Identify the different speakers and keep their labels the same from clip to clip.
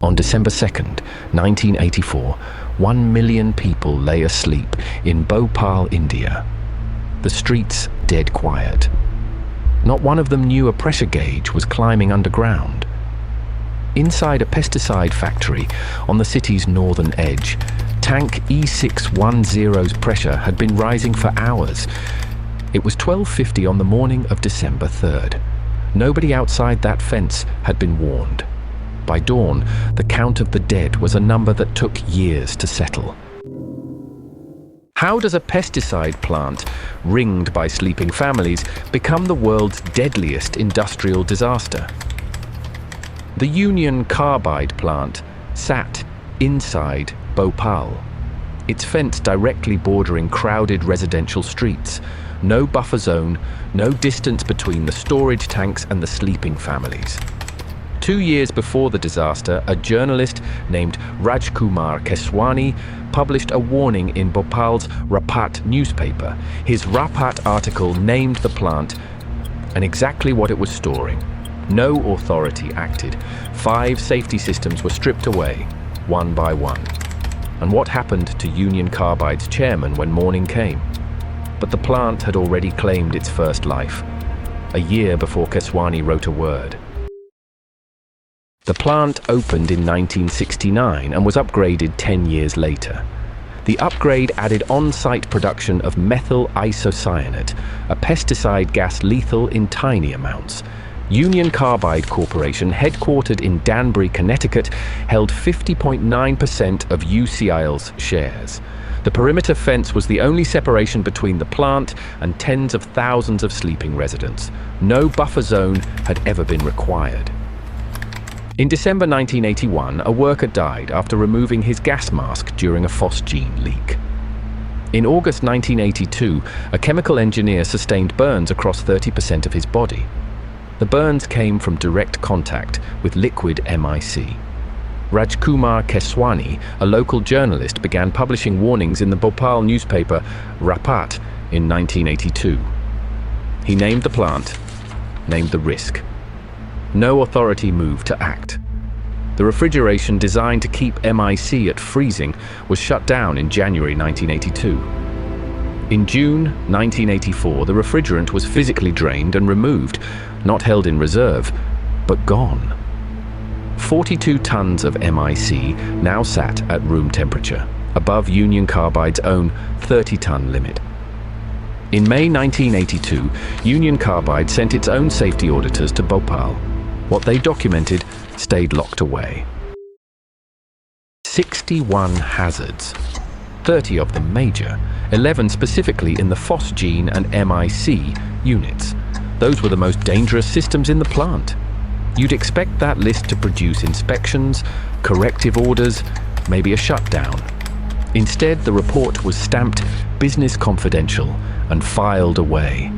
Speaker 1: On December 2nd, 1984, 1 million people lay asleep in Bhopal, India. The streets dead quiet. Not one of them knew a pressure gauge was climbing underground. Inside a pesticide factory on the city's northern edge, Tank E610's pressure had been rising for hours. It was 12:50 on the morning of December 3rd. Nobody outside that fence had been warned. By dawn, the count of the dead was a number that took years to settle. How does a pesticide plant, ringed by sleeping families, become the world's deadliest industrial disaster? The Union Carbide plant sat inside Bhopal, its fence directly bordering crowded residential streets. No buffer zone, no distance between the storage tanks and the sleeping families. 2 years before the disaster, a journalist named Rajkumar Keswani published a warning in Bhopal's Rapat newspaper. His Rapat article named the plant and exactly what it was storing. No authority acted. 5 safety systems were stripped away, one by one. And what happened to Union Carbide's chairman when morning came? But the plant had already claimed its first life, a year before Keswani wrote a word. The plant opened in 1969 and was upgraded 10 years later. The upgrade added on-site production of methyl isocyanate, a pesticide gas lethal in tiny amounts. Union Carbide Corporation, headquartered in Danbury, Connecticut, held 50.9% of UCIL's shares. The perimeter fence was the only separation between the plant and tens of thousands of sleeping residents. No buffer zone had ever been required. In December 1981, a worker died after removing his gas mask during a phosgene leak. In August 1982, a chemical engineer sustained burns across 30% of his body. The burns came from direct contact with liquid MIC. Rajkumar Keswani, a local journalist, began publishing warnings in the Bhopal newspaper Rapat in 1982. He named the plant, named the risk. No authority moved to act. The refrigeration designed to keep MIC at freezing was shut down in January 1982. In June 1984, the refrigerant was physically drained and removed, not held in reserve, but gone. 42 tons of MIC now sat at room temperature, above Union Carbide's own 30-ton limit. In May 1982, Union Carbide sent its own safety auditors to Bhopal. What they documented stayed locked away. 61 hazards, 30 of them major, 11 specifically in the phosgene and MIC units. Those were the most dangerous systems in the plant. You'd expect that list to produce inspections, corrective orders, maybe a shutdown. Instead, the report was stamped business confidential and filed away.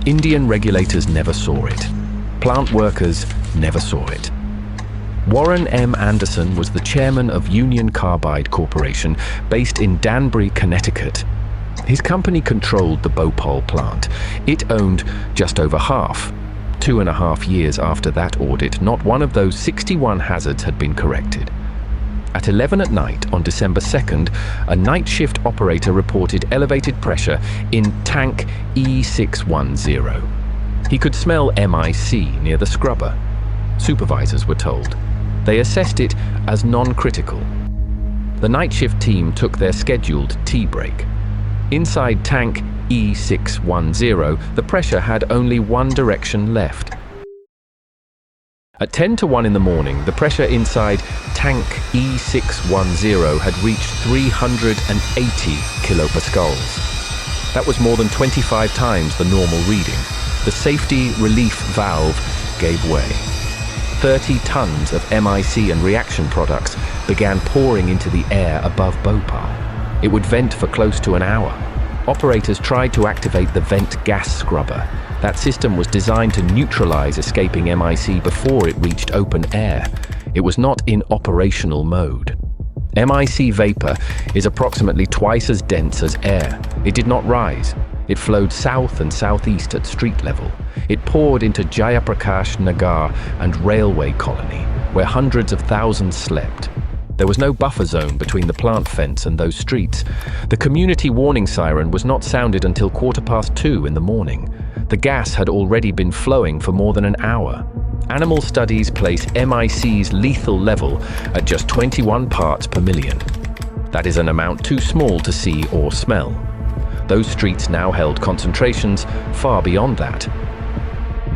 Speaker 1: Indian regulators never saw it. Plant workers never saw it. Warren M. Anderson was the chairman of Union Carbide Corporation, based in Danbury, Connecticut. His company controlled the Bhopal plant. It owned just over half. 2.5 years after that audit, not one of those 61 hazards had been corrected. At 11 at night on December 2nd, a night shift operator reported elevated pressure in Tank E610. He could smell MIC near the scrubber. Supervisors were told. They assessed it as non-critical. The night shift team took their scheduled tea break. Inside Tank E610, the pressure had only one direction left. At 10 to 1 in the morning, the pressure inside Tank E610 had reached 380 kilopascals. That was more than 25 times the normal reading. The safety relief valve gave way. 30 tons of MIC and reaction products began pouring into the air above Bhopal. It would vent for close to an hour. Operators tried to activate the vent gas scrubber. That system was designed to neutralize escaping MIC before it reached open air. It was not in operational mode. MIC vapor is approximately twice as dense as air. It did not rise. It flowed south and southeast at street level. It poured into Jayaprakash Nagar and Railway Colony. where hundreds of thousands slept. There was no buffer zone between the plant fence and those streets. The community warning siren was not sounded until 2:15 in the morning. The gas had already been flowing for more than an hour. Animal studies place MIC's lethal level at just 21 parts per million. That is an amount too small to see or smell. Those streets now held concentrations far beyond that.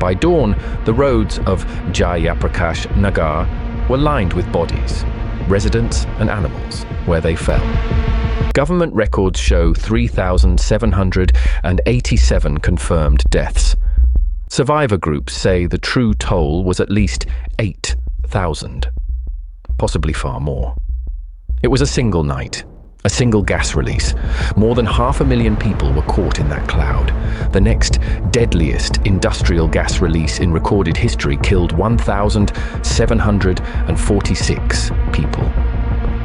Speaker 1: By dawn, the roads of Jayaprakash Nagar were lined with bodies, residents and animals, where they fell. Government records show 3,787 confirmed deaths. Survivor groups say the true toll was at least 8,000, possibly far more. It was a single night, a single gas release. More than 500,000 people were caught in that cloud. The next deadliest industrial gas release in recorded history killed 1,746 people.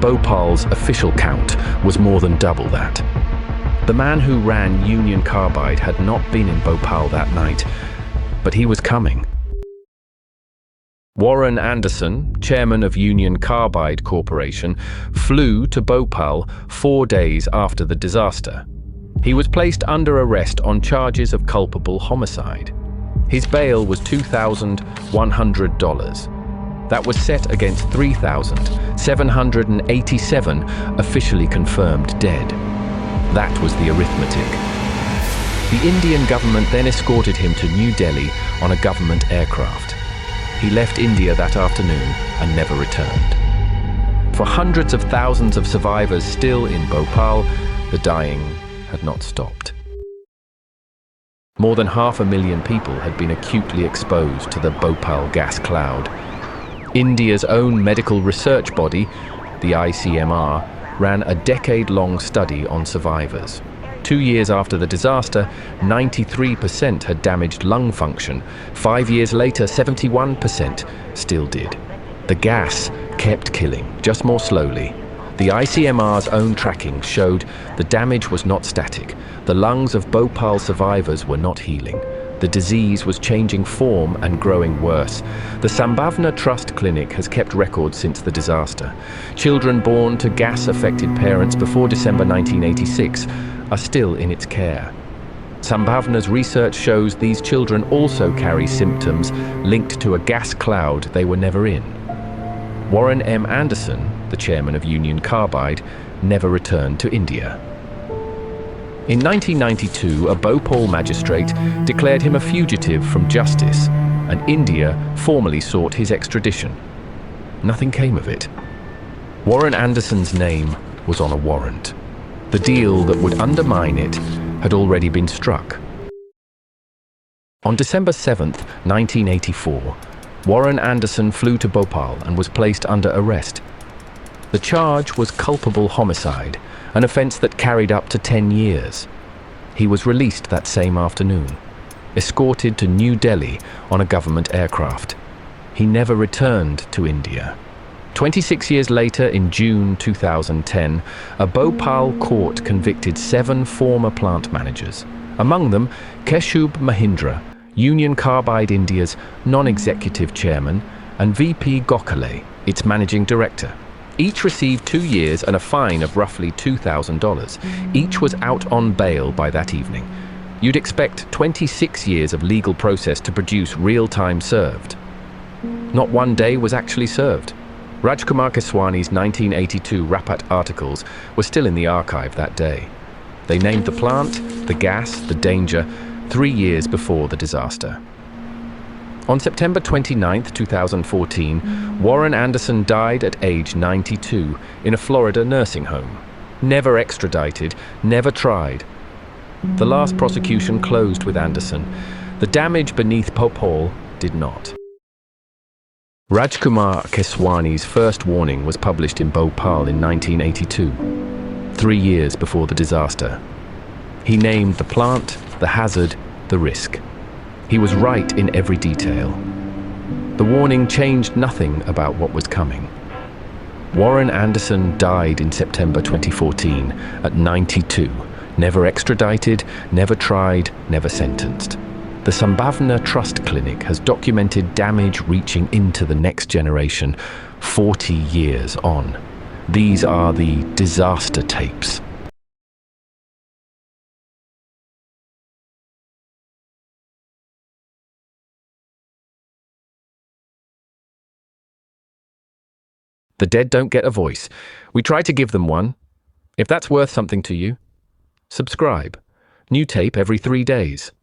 Speaker 1: Bhopal's official count was more than double that. The man who ran Union Carbide had not been in Bhopal that night, but he was coming. Warren Anderson, chairman of Union Carbide Corporation, flew to Bhopal 4 days after the disaster. He was placed under arrest on charges of culpable homicide. His bail was $2,100. That was set against 3,787 officially confirmed dead. That was the arithmetic. The Indian government then escorted him to New Delhi on a government aircraft. He left India that afternoon and never returned. For hundreds of thousands of survivors still in Bhopal, the dying had not stopped. More than 500,000 people had been acutely exposed to the Bhopal gas cloud. India's own medical research body, the ICMR, ran a decade-long study on survivors. 2 years after the disaster, 93% had damaged lung function. 5 years later, 71% still did. The gas kept killing, just more slowly. The ICMR's own tracking showed the damage was not static. The lungs of Bhopal survivors were not healing. The disease was changing form and growing worse. The Sambhavna Trust Clinic has kept records since the disaster. Children born to gas-affected parents before December 1986 are still in its care. Sambhavna's research shows these children also carry symptoms linked to a gas cloud they were never in. Warren M. Anderson, the chairman of Union Carbide, never returned to India. In 1992, a Bhopal magistrate declared him a fugitive from justice, and India formally sought his extradition. Nothing came of it. Warren Anderson's name was on a warrant. The deal that would undermine it had already been struck. On December 7, 1984, Warren Anderson flew to Bhopal and was placed under arrest. The charge was culpable homicide, an offence that carried up to 10 years. He was released that same afternoon, escorted to New Delhi on a government aircraft. He never returned to India. 26 years later, in June 2010, a Bhopal court convicted 7 former plant managers, among them Keshub Mahindra, Union Carbide India's non-executive chairman, and VP Gokhale, its managing director. Each received 2 years and a fine of roughly $2,000. Each was out on bail by that evening. You'd expect 26 years of legal process to produce real time served. Not one day was actually served. Rajkumar Keswani's 1982 Rapat articles were still in the archive that day. They named the plant, the gas, the danger, 3 years before the disaster. On September 29, 2014, Warren Anderson died at age 92 in a Florida nursing home. Never extradited, never tried. The last prosecution closed with Anderson. The damage beneath Bhopal did not. Rajkumar Keswani's first warning was published in Bhopal in 1982, 3 years before the disaster. He named the plant, the hazard, the risk. He was right in every detail. The warning changed nothing about what was coming. Warren Anderson died in September 2014 at 92, never extradited, never tried, never sentenced. The Sambhavna Trust Clinic has documented damage reaching into the next generation 40 years on. These are the disaster tapes. The dead don't get a voice. We try to give them one. If that's worth something to you, subscribe. New tape every 3 days.